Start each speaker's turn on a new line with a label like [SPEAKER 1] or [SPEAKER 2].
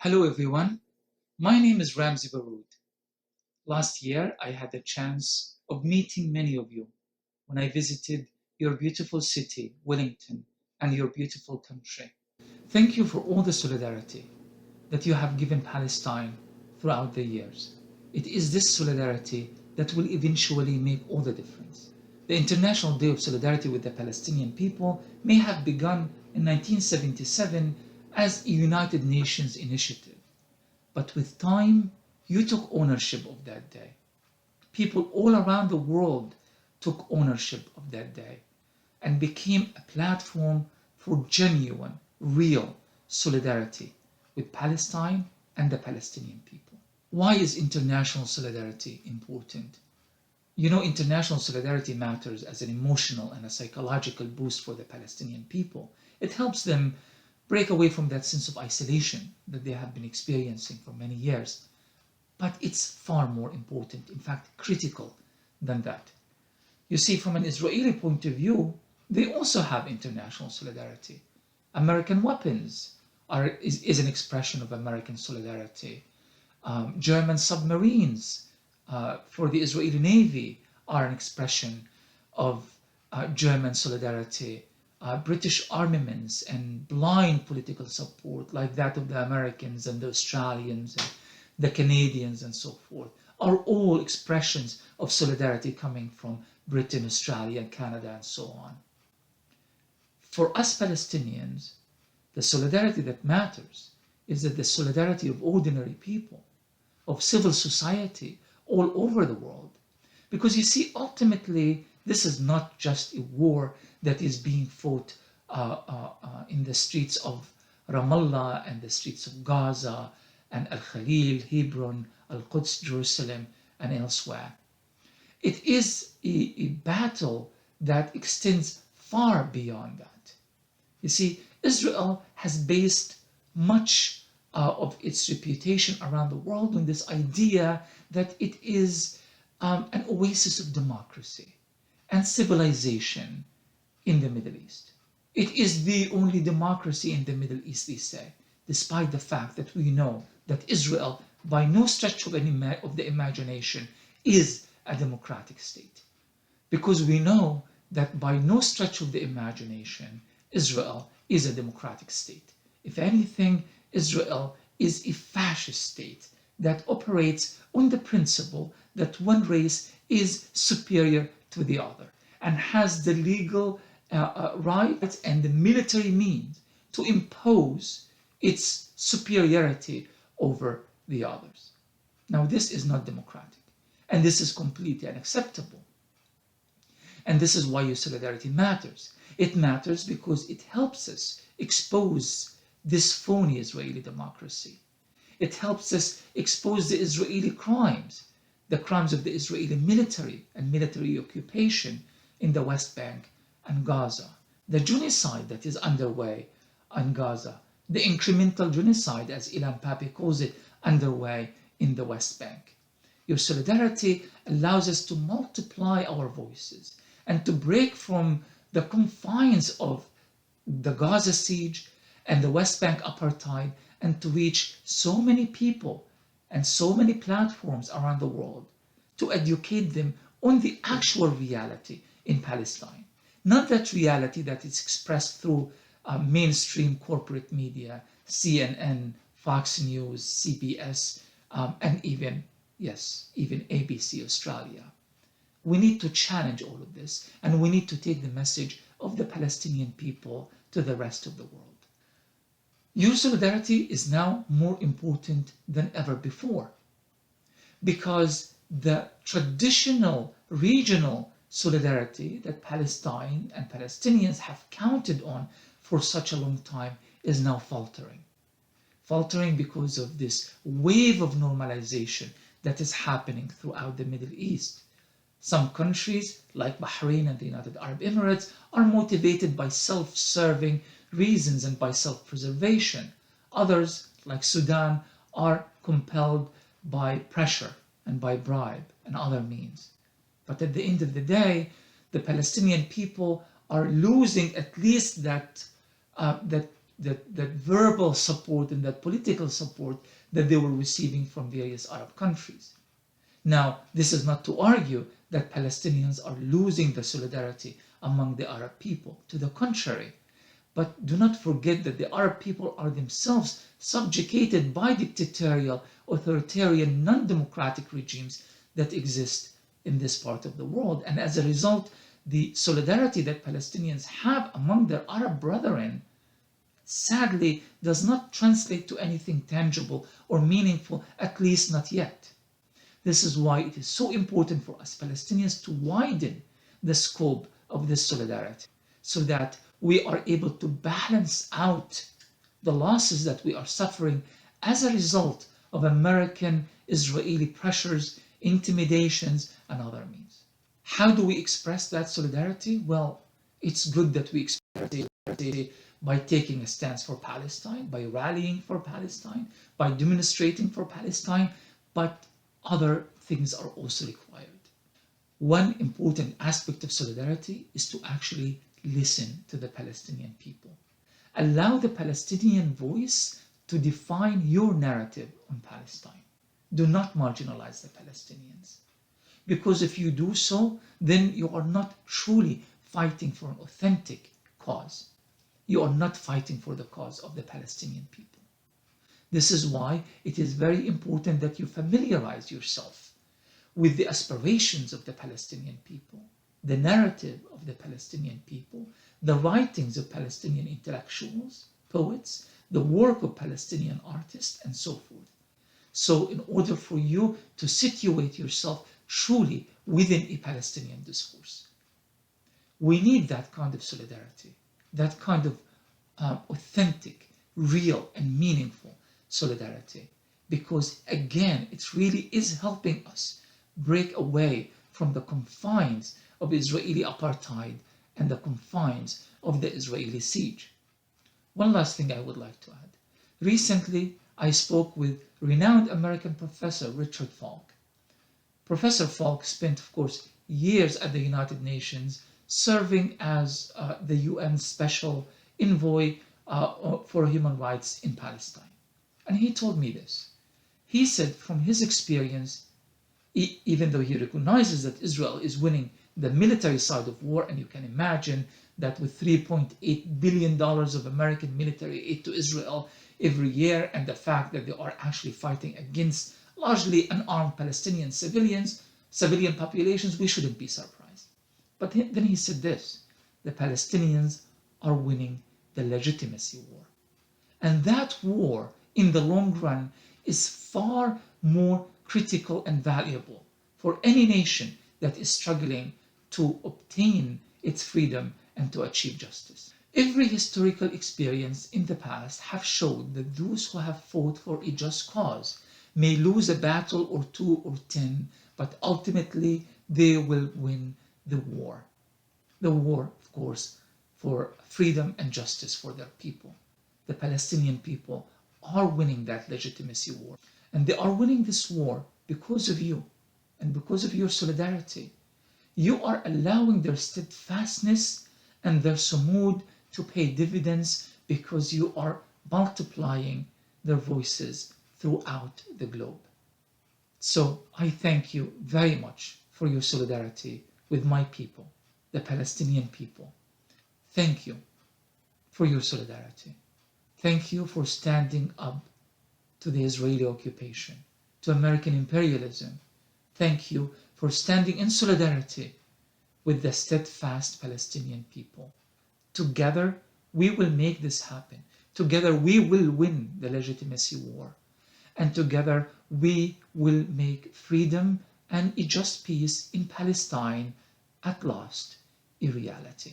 [SPEAKER 1] Hello everyone, my name is Ramzy Baroud. Last year I had the chance of meeting many of you when I visited your beautiful city, Wellington, and your beautiful country. Thank you for all the solidarity that you have given Palestine throughout the years. It is this solidarity that will eventually make all the difference. The International Day of Solidarity with the Palestinian People may have begun in 1977 as a United Nations initiative. But with time, you took ownership of that day. People all around the world took ownership of that day and became a platform for genuine, real solidarity with Palestine and the Palestinian people. Why is international solidarity important? You know, international solidarity matters as an emotional and a psychological boost for the Palestinian people. It helps them break away from that sense of isolation that they have been experiencing for many years. But it's far more important, in fact, critical than that. You see, from an Israeli point of view, they also have international solidarity. American weapons is an expression of American solidarity. German submarines for the Israeli Navy are an expression of German solidarity. British armaments and blind political support, like that of the Americans and the Australians and the Canadians and so forth, are all expressions of solidarity coming from Britain, Australia, Canada, and so on. For us Palestinians, the solidarity that matters is that the solidarity of ordinary people, of civil society all over the world. Because you see, ultimately, this is not just a war that is being fought in the streets of Ramallah and the streets of Gaza and Al-Khalil, Hebron, Al-Quds, Jerusalem, and elsewhere. It is a battle that extends far beyond that. You see, Israel has based much of its reputation around the world on this idea that it is an oasis of democracy and civilization in the Middle East. It is the only democracy in the Middle East, they say, despite the fact that we know that Israel, by no stretch of the imagination, is a democratic state. Because we know that by no stretch of the imagination, Israel is a democratic state. If anything, Israel is a fascist state that operates on the principle that one race is superior to the other and has the legal rights and the military means to impose its superiority over the others. Now, this is not democratic, and this is completely unacceptable. And this is why your solidarity matters. It matters because it helps us expose this phony Israeli democracy. It helps us expose the Israeli crimes, the crimes of the Israeli military and military occupation in the West Bank and Gaza, the genocide that is underway in Gaza, the incremental genocide, as Ilan Pappé calls it, underway in the West Bank. Your solidarity allows us to multiply our voices and to break from the confines of the Gaza siege and the West Bank apartheid and to reach so many people and so many platforms around the world to educate them on the actual reality in Palestine. Not that reality that is expressed through mainstream corporate media, CNN, Fox News, CBS, and even ABC Australia. We need to challenge all of this, and we need to take the message of the Palestinian people to the rest of the world. Your solidarity is now more important than ever before, because the traditional regional solidarity that Palestine and Palestinians have counted on for such a long time is now faltering. Faltering because of this wave of normalization that is happening throughout the Middle East. Some countries, like Bahrain and the United Arab Emirates, are motivated by self-serving reasons and by self-preservation. Others, like Sudan, are compelled by pressure and by bribe and other means. But at the end of the day, the Palestinian people are losing at least that that verbal support and that political support that they were receiving from various Arab countries. Now, this is not to argue that Palestinians are losing the solidarity among the Arab people. To the contrary, but do not forget that the Arab people are themselves subjugated by dictatorial, authoritarian, non-democratic regimes that exist in this part of the world. And as a result, the solidarity that Palestinians have among their Arab brethren sadly does not translate to anything tangible or meaningful, at least not yet. This is why it is so important for us Palestinians to widen the scope of this solidarity so that we are able to balance out the losses that we are suffering as a result of American Israeli pressures, intimidations, and other means. How do we express that solidarity? Well, it's good that we express it by taking a stance for Palestine, by rallying for Palestine, by demonstrating for Palestine, but other things are also required. One important aspect of solidarity is to actually listen to the Palestinian people. Allow the Palestinian voice to define your narrative on Palestine. Do not marginalize the Palestinians. Because if you do so, then you are not truly fighting for an authentic cause. You are not fighting for the cause of the Palestinian people. This is why it is very important that you familiarize yourself with the aspirations of the Palestinian people, the narrative of the Palestinian people, the writings of Palestinian intellectuals, poets, the work of Palestinian artists, and so forth. So in order for you to situate yourself truly within a Palestinian discourse, we need that kind of solidarity, that kind of authentic, real, and meaningful solidarity, because again, it really is helping us break away from the confines of Israeli apartheid and the confines of the Israeli siege. One last thing I would like to add. Recently, I spoke with renowned American professor Richard Falk. Professor Falk spent, of course, years at the United Nations serving as the UN Special Envoy for Human Rights in Palestine. And he told me this. He said from his experience, even though he recognizes that Israel is winning the military side of war, and you can imagine that with $3.8 billion of American military aid to Israel every year, and the fact that they are actually fighting against largely unarmed Palestinian civilian populations, we shouldn't be surprised. But then he said this, the Palestinians are winning the legitimacy war. And that war, in the long run, is far more critical and valuable for any nation that is struggling to obtain its freedom and to achieve justice. Every historical experience in the past have shown that those who have fought for a just cause may lose a battle or 2 or 10, but ultimately they will win the war. The war, of course, for freedom and justice for their people. The Palestinian people are winning that legitimacy war. And they are winning this war because of you and because of your solidarity. You are allowing their steadfastness and their sumud to pay dividends because you are multiplying their voices throughout the globe. So I thank you very much for your solidarity with my people, the Palestinian people. Thank you for your solidarity. Thank you for standing up to the Israeli occupation, to American imperialism. Thank you for standing in solidarity with the steadfast Palestinian people. Together, we will make this happen. Together, we will win the legitimacy war. And together, we will make freedom and a just peace in Palestine at last a reality.